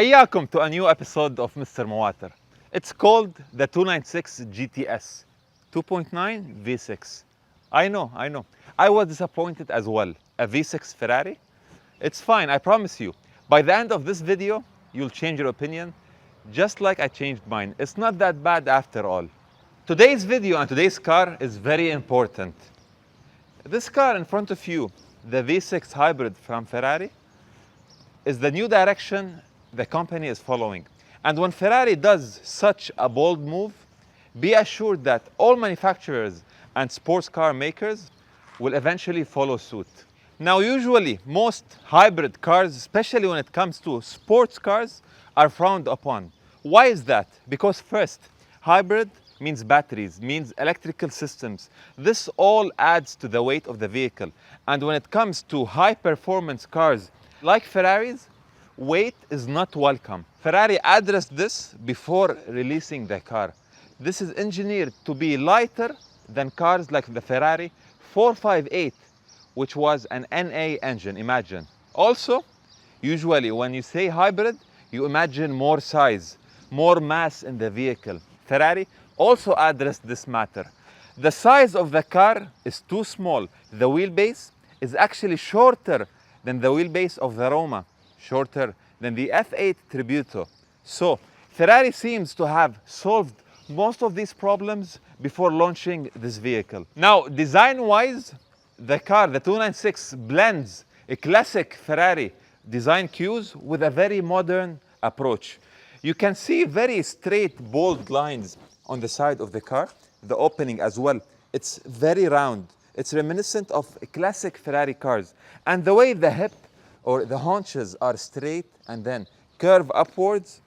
حياكم to a new episode of Mr. Mawater. It's called the 296 GTS 2.9 V6. I know. I was disappointed as well. A V6 Ferrari? It's fine, I promise you. By the end of this video, you'll change your opinion, just like I changed mine. It's not that bad after all. Today's video and today's car is very important. This car in front of you, the V6 hybrid from Ferrari, is the new direction the company is following. And when Ferrari does such a bold move, be assured that all manufacturers and sports car makers will eventually follow suit. Now, usually, most hybrid cars, especially when it comes to sports cars, are frowned upon. Why is that? Because first, hybrid means batteries, means electrical systems. This all adds to the weight of the vehicle. And when it comes to high performance cars like Ferraris, weight is not welcome. Ferrari addressed this before releasing the car. This is engineered to be lighter than cars like the Ferrari 458, which was an NA engine, imagine. Also, usually when you say hybrid, you imagine more size, more mass in the vehicle. Ferrari also addressed this matter. The size of the car is too small. The wheelbase is actually shorter than the wheelbase of the Roma, shorter than the F8 Tributo. So, Ferrari seems to have solved most of these problems before launching this vehicle. Now, design-wise, the car, the 296, blends a classic Ferrari design cues with a very modern approach. You can see very straight, bold lines on the side of the car, the opening as well. It's very round. It's reminiscent of classic Ferrari cars. And the way the hip or the haunches are straight and then curve upwards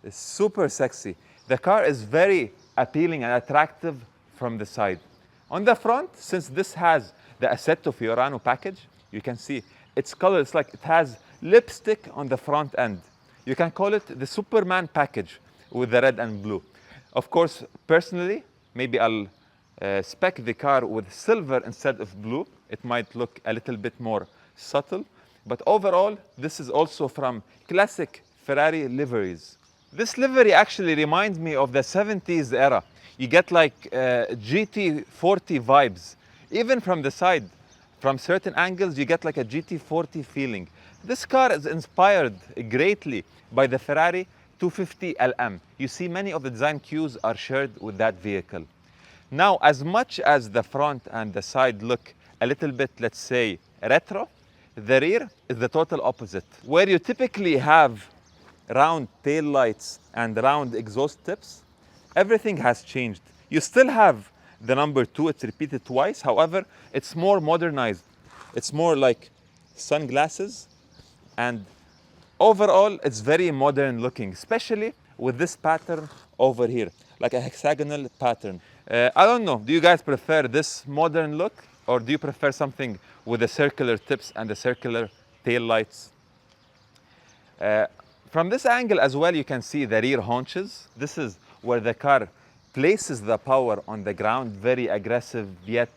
is super sexy. The car is very appealing and attractive from the side. On the front, since this has the Assetto Fiorano package, you can see its color. It's like it has lipstick on the front end. You can call it the Superman package with the red and blue. Of course, personally, maybe I'll spec the car with silver instead of blue. It might look a little bit more subtle. But overall, this is also from classic Ferrari liveries. This livery actually reminds me of the 70s era. You get like GT40 vibes. Even from the side, from certain angles, you get like a GT40 feeling. This car is inspired greatly by the Ferrari 250 LM. You see many of the design cues are shared with that vehicle. Now, as much as the front and the side look a little bit, let's say, retro, the rear is the total opposite. Where you typically have round tail lights and round exhaust tips, everything has changed. You still have the number 2, it's repeated twice. However, it's more modernized. It's more like sunglasses. And overall, it's very modern looking, especially with this pattern over here, like a hexagonal pattern. I don't know, do you guys prefer this modern look? Or do you prefer something with the circular tips and the circular tail lights? From this angle as well, you can see the rear haunches. This is where the car places the power on the ground, very aggressive yet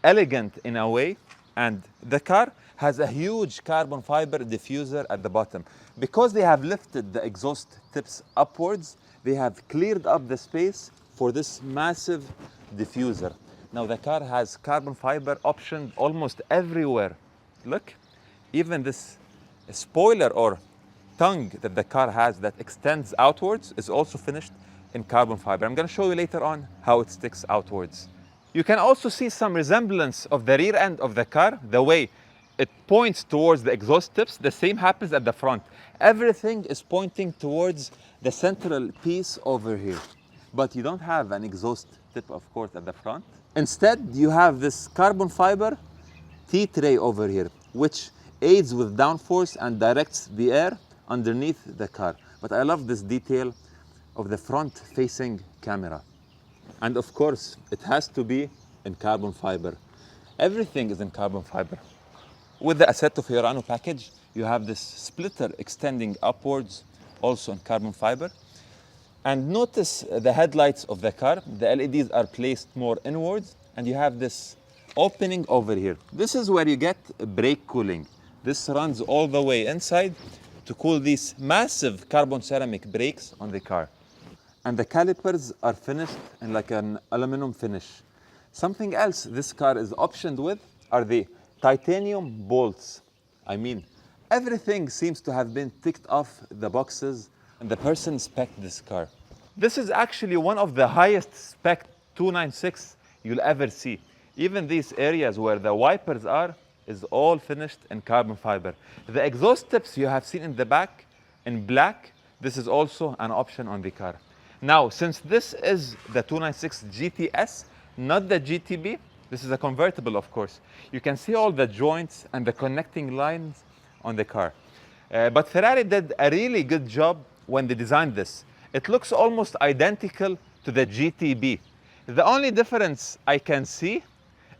elegant in a way. And the car has a huge carbon fiber diffuser at the bottom. Because they have lifted the exhaust tips upwards, they have cleared up the space for this massive diffuser. Now the car has carbon fiber optioned almost everywhere. Look, even this spoiler or tongue that the car has that extends outwards is also finished in carbon fiber. I'm going to show you later on how it sticks outwards. You can also see some resemblance of the rear end of the car, the way it points towards the exhaust tips. The same happens at the front. Everything is pointing towards the central piece over here. But you don't have an exhaust tip, of course, at the front. Instead, you have this carbon fiber T-tray over here, which aids with downforce and directs the air underneath the car. But I love this detail of the front-facing camera. And of course, it has to be in carbon fiber. Everything is in carbon fiber. With the Assetto Fiorano package, you have this splitter extending upwards, also in carbon fiber. And notice the headlights of the car. The LEDs are placed more inwards, and you have this opening over here. This is where you get brake cooling. This runs all the way inside to cool these massive carbon ceramic brakes on the car. And the calipers are finished in like an aluminum finish. Something else this car is optioned with are the titanium bolts. I mean, everything seems to have been ticked off the boxes and the person spec'd this car. This is actually one of the highest spec 296 you'll ever see. Even these areas where the wipers are is all finished in carbon fiber. The exhaust tips you have seen in the back in black, this is also an option on the car. Now, since this is the 296 GTS, not the GTB, this is a convertible, of course. You can see all the joints and the connecting lines on the car. But Ferrari did a really good job when they designed this. It looks almost identical to the GTB. The only difference I can see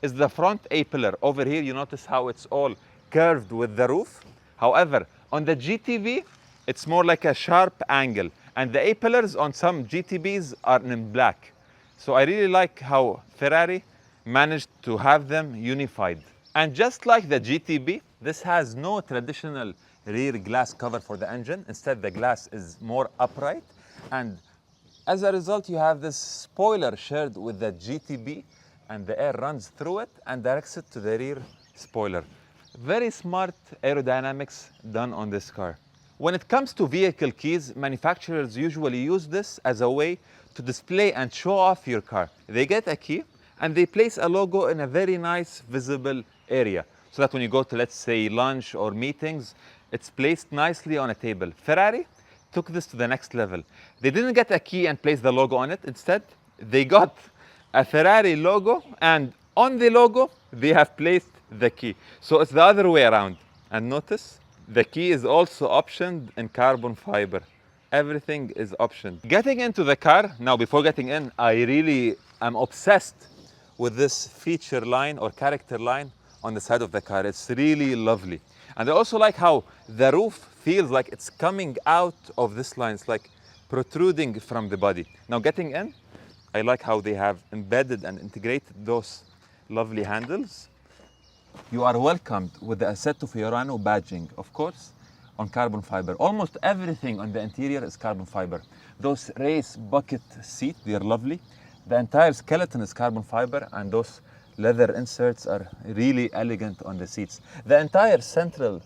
is the front A-pillar. Over here, you notice how it's all curved with the roof. However, on the GTB, it's more like a sharp angle. And the A-pillars on some GTBs are in black. So I really like how Ferrari managed to have them unified. And just like the GTB, this has no traditional rear glass cover for the engine. Instead, the glass is more upright. And as a result, you have this spoiler shared with the GTB, and the air runs through it and directs it to the rear spoiler. Very smart aerodynamics done on this car. When it comes to vehicle keys, manufacturers usually use this as a way to display and show off your car. They get a key and they place a logo in a very nice visible area so that when you go to, let's say, lunch or meetings, it's placed nicely on a table. Ferrari took this to the next level. They didn't get a key and place the logo on it. Instead, they got a Ferrari logo, and on the logo, they have placed the key. So it's the other way around. And notice, the key is also optioned in carbon fiber. Everything is optioned. Getting into the car, now before getting in, I really am obsessed with this feature line or character line on the side of the car. It's really lovely. And I also like how the roof feels like it's coming out of this line. It's like protruding from the body. Now getting in, I like how they have embedded and integrated those lovely handles. You are welcomed with the Assetto Fiorano badging, of course, on carbon fiber. Almost everything on the interior is carbon fiber. Those race bucket seats, they are lovely. The entire skeleton is carbon fiber, and those leather inserts are really elegant on the seats. The entire central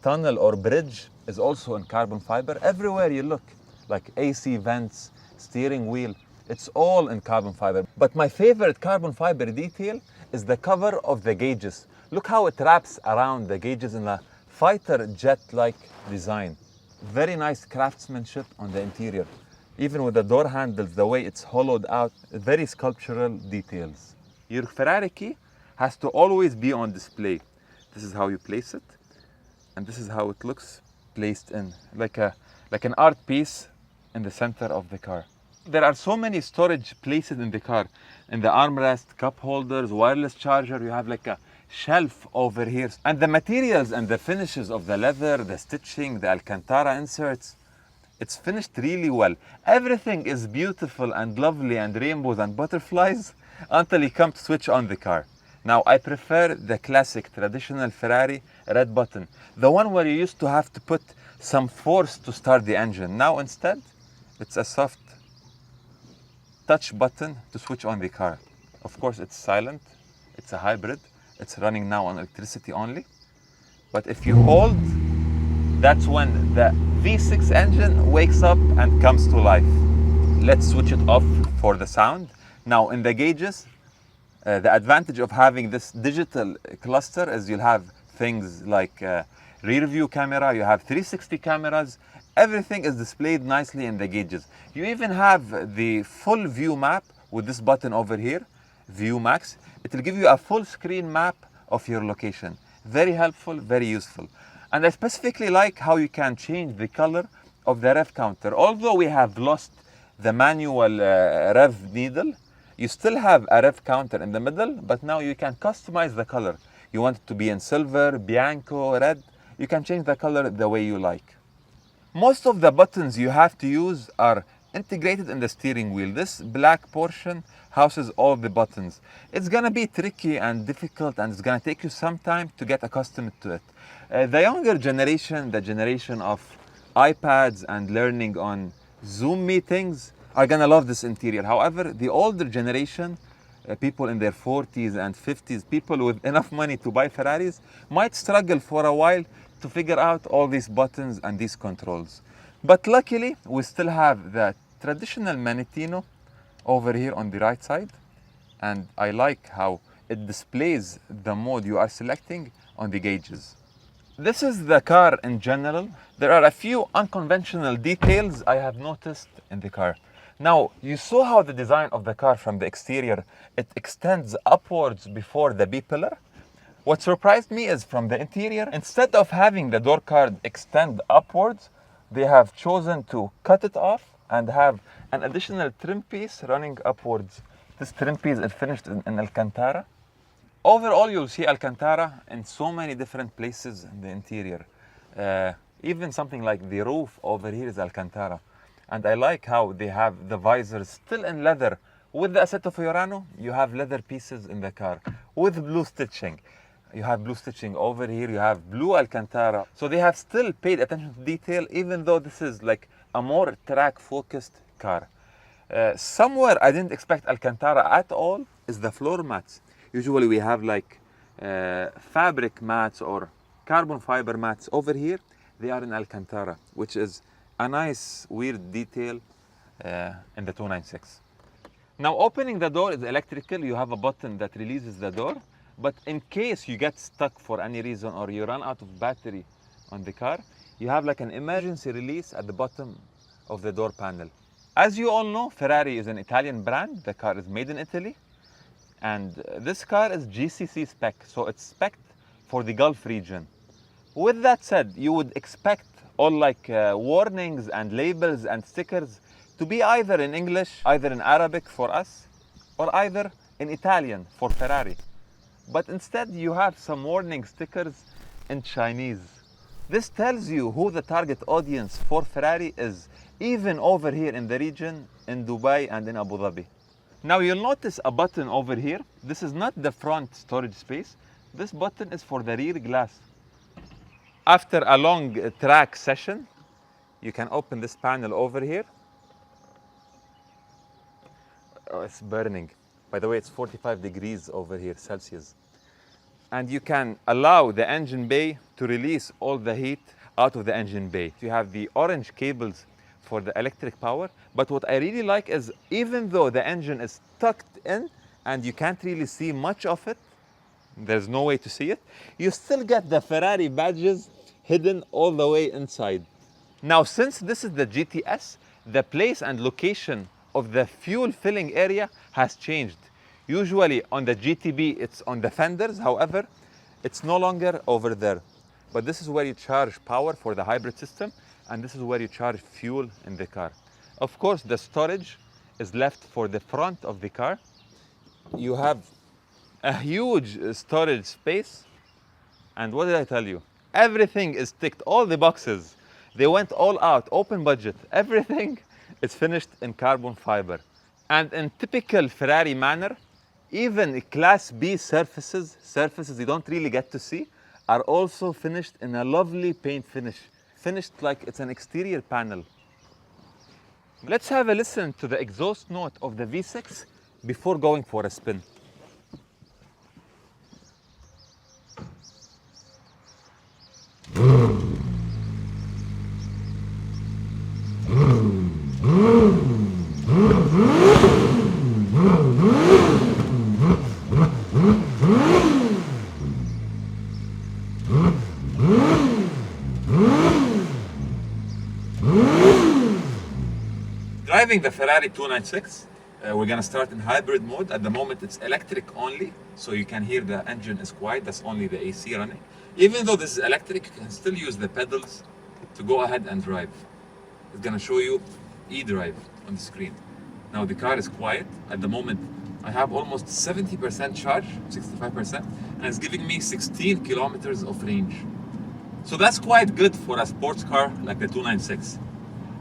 tunnel or bridge is also in carbon fiber. Everywhere you look, like AC vents, steering wheel, it's all in carbon fiber. But my favorite carbon fiber detail is the cover of the gauges. Look how it wraps around the gauges in a fighter jet-like design. Very nice craftsmanship on the interior. Even with the door handles, the way it's hollowed out, very sculptural details. Your Ferrari key has to always be on display. This is how you place it, and this is how it looks placed in, like an art piece in the center of the car. There are so many storage places in the car. In the armrest, cup holders, wireless charger, you have like a shelf over here. And the materials and the finishes of the leather, the stitching, the Alcantara inserts, it's finished really well. Everything is beautiful and lovely and rainbows and butterflies until you come to switch on the car. Now, I prefer the classic traditional Ferrari red button, the one where you used to have to put some force to start the engine. Now, instead, it's a soft touch button to switch on the car. Of course, it's silent. It's a hybrid. It's running now on electricity only. But if you hold, that's when the V6 engine wakes up and comes to life. Let's switch it off for the sound. Now, in the gauges, the advantage of having this digital cluster is you'll have things like rear view camera, you have 360 cameras, everything is displayed nicely in the gauges. You even have the full view map with this button over here, View Max. It will give you a full screen map of your location. Very helpful, very useful. And I specifically like how you can change the color of the rev counter. Although we have lost the manual rev needle, you still have a rev counter in the middle, but now you can customize the color. You want it to be in silver, bianco, red. You can change the color the way you like. Most of the buttons you have to use are integrated in the steering wheel. This black portion houses all the buttons. It's gonna be tricky and difficult, and it's gonna take you some time to get accustomed to it. The younger generation, the generation of iPads and learning on Zoom meetings are gonna love this interior. However, the older generation, people in their 40s and 50s, people with enough money to buy Ferraris, might struggle for a while to figure out all these buttons and these controls. But luckily, we still have the traditional Manettino over here on the right side. And I like how it displays the mode you are selecting on the gauges. This is the car in general. There are a few unconventional details I have noticed in the car. Now, you saw how the design of the car from the exterior, it extends upwards before the B-pillar. What surprised me is from the interior, instead of having the door card extend upwards, they have chosen to cut it off and have an additional trim piece running upwards. This trim piece is finished in Alcantara. Overall, you'll see Alcantara in so many different places in the interior. Even something like the roof over here is Alcantara. And I like how they have the visors still in leather. With the Assetto Fiorano, you have leather pieces in the car with blue stitching. You have blue stitching over here, you have blue Alcantara. So they have still paid attention to detail, even though this is like a more track-focused car. Somewhere I didn't expect Alcantara at all is the floor mats. Usually we have like fabric mats or carbon fiber mats. Over here, they are in Alcantara, which is a nice, weird detail in the 296. Now, opening the door is electrical. You have a button that releases the door. But in case you get stuck for any reason or you run out of battery on the car, you have like an emergency release at the bottom of the door panel. As you all know, Ferrari is an Italian brand. The car is made in Italy. And this car is GCC spec, so it's spec'd for the Gulf region. With that said, you would expect all like warnings and labels and stickers to be either in English, either in Arabic for us, or either in Italian for Ferrari. But instead, you have some warning stickers in Chinese. This tells you who the target audience for Ferrari is, even over here in the region, in Dubai and in Abu Dhabi. Now you'll notice a button over here. This is not the front storage space. This button is for the rear glass. After a long track session, you can open this panel over here. Oh, it's burning. By the way, it's 45 degrees over here, Celsius. And you can allow the engine bay to release all the heat out of the engine bay. You have the orange cables for the electric power. But what I really like is, even though the engine is tucked in and you can't really see much of it, there's no way to see it, you still get the Ferrari badges hidden all the way inside. Now, since this is the GTS, the place and location of the fuel filling area has changed. Usually on the GTB, it's on the fenders. However, it's no longer over there. But this is where you charge power for the hybrid system, and this is where you charge fuel in the car. Of course, the storage is left for the front of the car. You have a huge storage space. And what did I tell you? Everything is ticked, all the boxes. They went all out, open budget. Everything is finished in carbon fiber. And in typical Ferrari manner, even Class B surfaces you don't really get to see, are also finished in a lovely paint finish. Finished like it's an exterior panel. Let's have a listen to the exhaust note of the V6 before going for a spin. Driving the Ferrari 296, we're gonna start in hybrid mode. At the moment it's electric only, so you can hear the engine is quiet, that's only the AC running. Even though this is electric, you can still use the pedals to go ahead and drive. It's gonna show you e-drive on the screen. Now the car is quiet. At the moment I have almost 70% charge, 65%, and it's giving me 16 kilometers of range. So that's quite good for a sports car like the 296.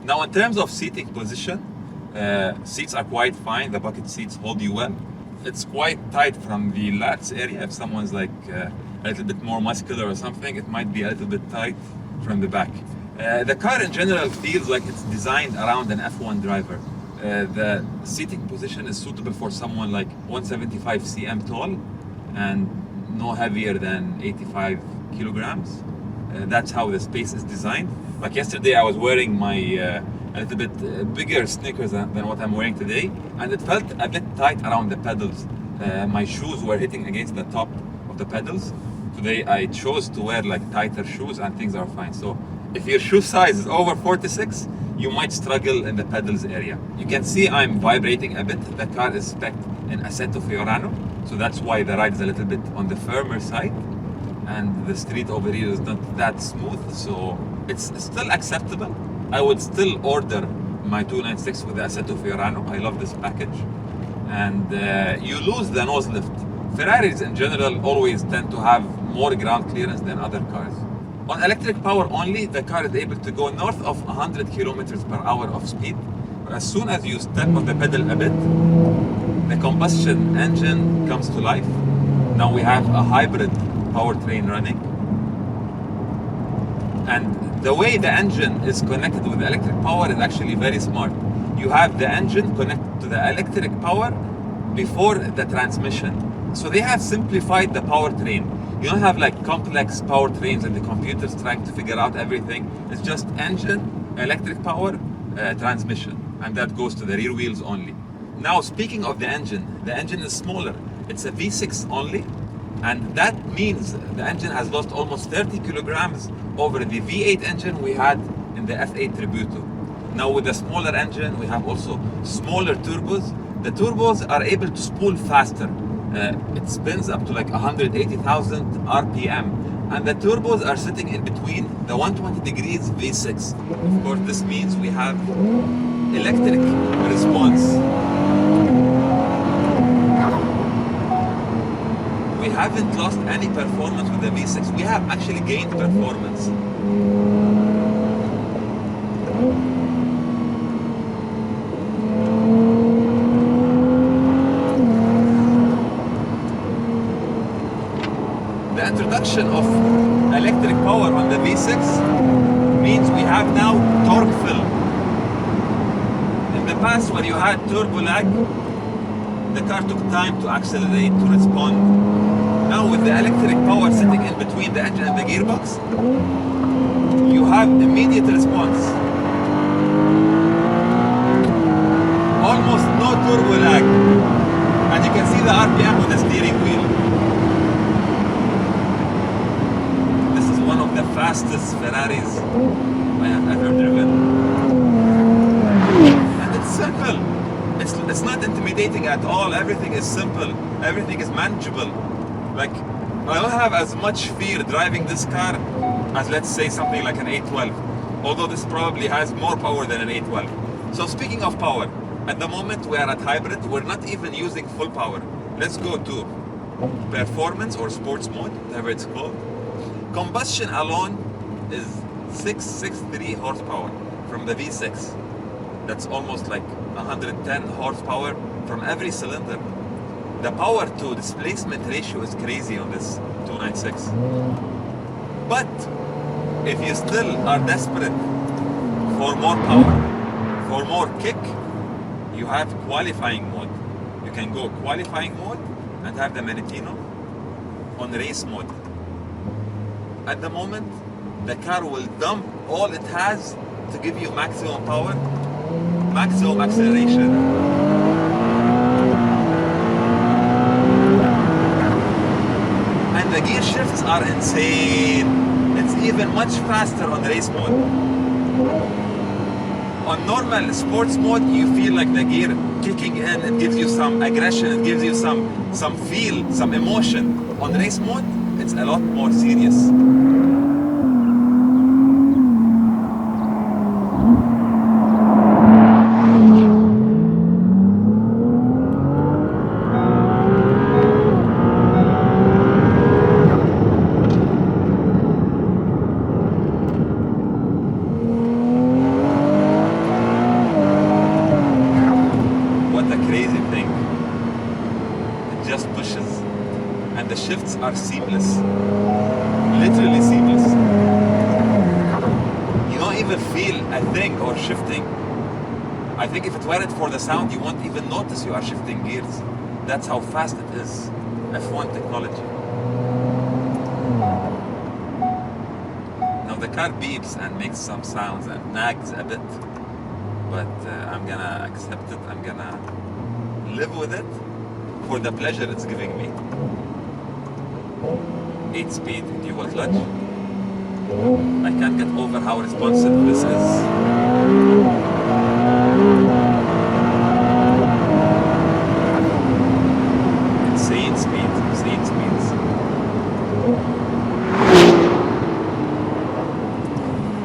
Now in terms of seating position, seats are quite fine. The bucket seats hold you well. It's quite tight from the lats area. If someone's like a little bit more muscular or something, it might be a little bit tight from the back. The car in general feels like it's designed around an F1 driver. The seating position is suitable for someone like 175 cm tall and no heavier than 85 kilograms. That's how the space is designed. Like yesterday I was wearing my a little bit bigger sneakers than what I'm wearing today, and it felt a bit tight around the pedals. My shoes were hitting against the top of the pedals. Today I chose to wear like tighter shoes and things are fine. So if your shoe size is over 46, you might struggle in the pedals area. You can see I'm vibrating a bit. The car is spec'd in Assetto Fiorano, so that's why the ride is a little bit on the firmer side, and the street over here is not that smooth, so it's still acceptable. I would still order my 296 with the Assetto Fiorano. I love this package. And you lose the nose lift. Ferraris in general always tend to have more ground clearance than other cars. On electric power only, the car is able to go north of 100 kilometers per hour of speed. But as soon as you step on the pedal a bit, the combustion engine comes to life. Now we have a hybrid powertrain running. And the way the engine is connected with the electric power is actually very smart. You have the engine connected to the electric power before the transmission. So they have simplified the powertrain. You don't have like complex powertrains and the computers trying to figure out everything. It's just engine, electric power, transmission. And that goes to the rear wheels only. Now speaking of the engine is smaller. It's a V6 only. And that means the engine has lost almost 30 kilograms over the V8 engine we had in the F8 Tributo. Now with the smaller engine, we have also smaller turbos. The turbos are able to spool faster. It spins up to like 180,000 RPM. And the turbos are sitting in between the 120 degrees V6. Of course, this means we have electric response. We haven't lost any performance with the V6. We have actually gained performance. The introduction of electric power on the V6 means we have now torque fill. In the past, when you had turbo lag, the car took time to accelerate, to respond. Now with the electric power sitting in between the engine and the gearbox, you have immediate response. Almost no turbo lag. And you can see the RPM with the steering wheel. This is one of the fastest Ferraris I have ever driven. And it's simple. It's not intimidating at all. Everything is simple. Everything is manageable. Like, I don't have as much fear driving this car as, let's say, something like an 812. Although this probably has more power than an 812. So speaking of power, at the moment we are at hybrid. We're not even using full power. Let's go to performance or sports mode, whatever it's called. Combustion alone is 663 horsepower from the V6. That's almost like 110 horsepower from every cylinder. The power to displacement ratio is crazy on this 296. But if you still are desperate for more power, for more kick, you have qualifying mode. You can go qualifying mode and have the Menetino on race mode. At the moment, the car will dump all it has to give you maximum power, maximum acceleration. And the gear shifts are insane. It's even much faster on race mode. On normal sports mode, you feel like the gear kicking in. It gives you some aggression. It gives you some feel, some emotion. On race mode, it's a lot more serious. The shifts are seamless, literally seamless. You don't even feel a thing or shifting. I think if it weren't for the sound, you won't even notice you are shifting gears. That's how fast it is. F1 technology. Now the car beeps and makes some sounds and nags a bit, but I'm gonna accept it. I'm gonna live with it for the pleasure it's giving me. 8-speed dual clutch. I can't get over how responsive this is. Insane speeds, insane speeds.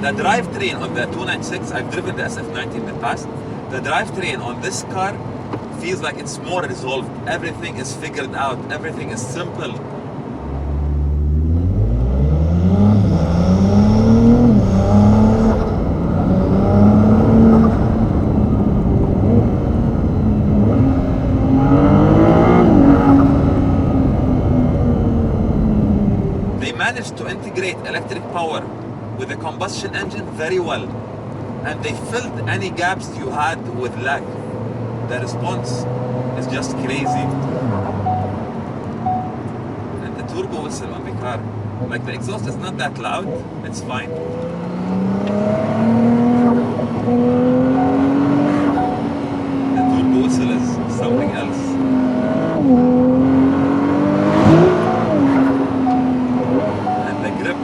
The drivetrain on the 296, I've driven the SF90 in the past. The drivetrain on this car feels like it's more resolved. Everything is figured out. Everything is simple. They managed to integrate electric power with the combustion engine very well, and they filled any gaps you had with lag. The response is just crazy. And the turbo whistle on the car, like the exhaust is not that loud, it's fine. The turbo whistle is something else. And the grip.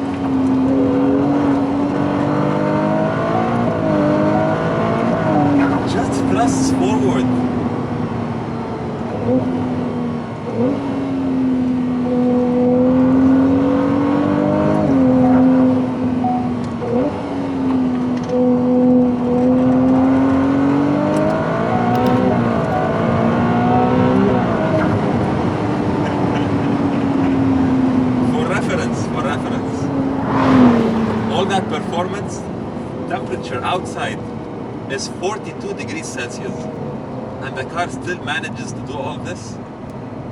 Just thrusts forward. For reference, all that performance, temperature outside is 42 degrees Celsius, and the car still manages to do all this,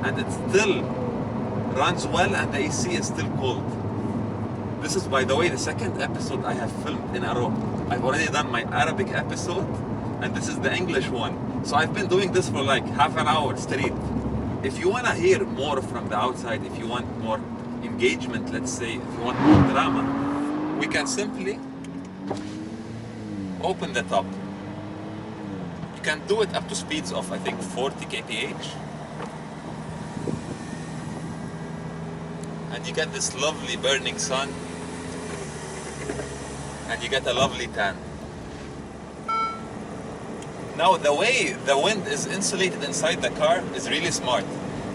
and it still runs well, and the AC is still cold. This is, by the way, the second episode I have filmed in a row. I've already done my Arabic episode, and this is the English one. So I've been doing this for like half an hour straight. If you want to hear more from the outside, if you want more engagement, let's say, if you want more drama, we can simply open the top. You can do it up to speeds of, I think, 40 kph. And you get this lovely burning sun, and you get a lovely tan. Now, the way the wind is insulated inside the car is really smart.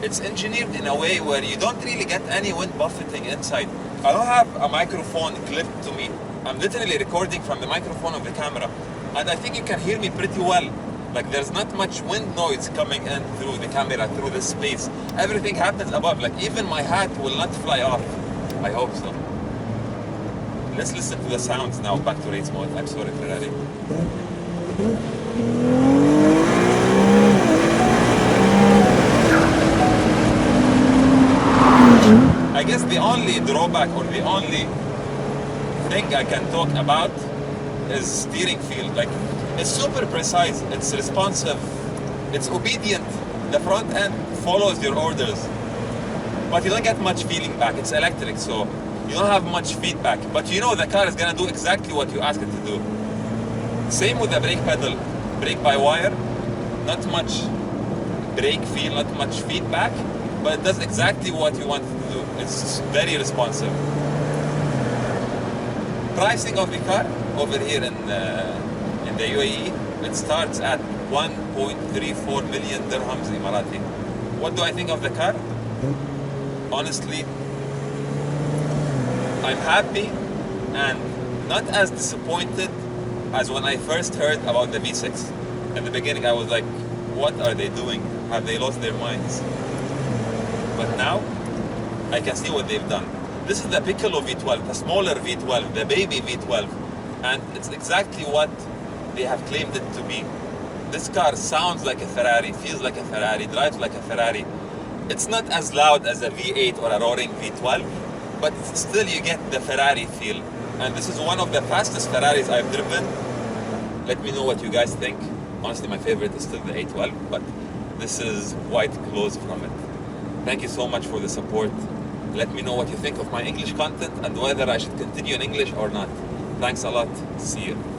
It's engineered in a way where you don't really get any wind buffeting inside. I don't have a microphone clipped to me. I'm literally recording from the microphone of the camera, and I think you can hear me pretty well. Like, there's not much wind noise coming in through the camera, through the space. Everything happens above. Like, even my hat will not fly off. I hope so. Let's listen to the sounds now. Back to race mode. I'm sorry, Ferrari. I guess the only drawback, or the only thing I can talk about, is steering feel. Like, it's super precise, it's responsive, it's obedient. The front end follows your orders, but you don't get much feeling back. It's electric, so you don't have much feedback, but you know the car is gonna do exactly what you ask it to do. Same with the brake pedal, brake by wire, not much brake feel, not much feedback, but it does exactly what you want it to do. It's very responsive. Pricing of the car over here in the UAE, it starts at 1.34 million dirhams Emirati. What do I think of the car? Honestly, I'm happy and not as disappointed as when I first heard about the V6. In the beginning I was like, what are they doing? Have they lost their minds? But now, I can see what they've done. This is the Piccolo V12, the smaller V12, the baby V12, and it's exactly what they have claimed it to be. This car sounds like a Ferrari, feels like a Ferrari, drives like a Ferrari. It's not as loud as a V8 or a roaring V12, but still you get the Ferrari feel. And this is one of the fastest Ferraris I've driven. Let me know what you guys think. Honestly, my favorite is still the A12, but this is quite close from it. Thank you so much for the support. Let me know what you think of my English content and whether I should continue in English or not. Thanks a lot. See you.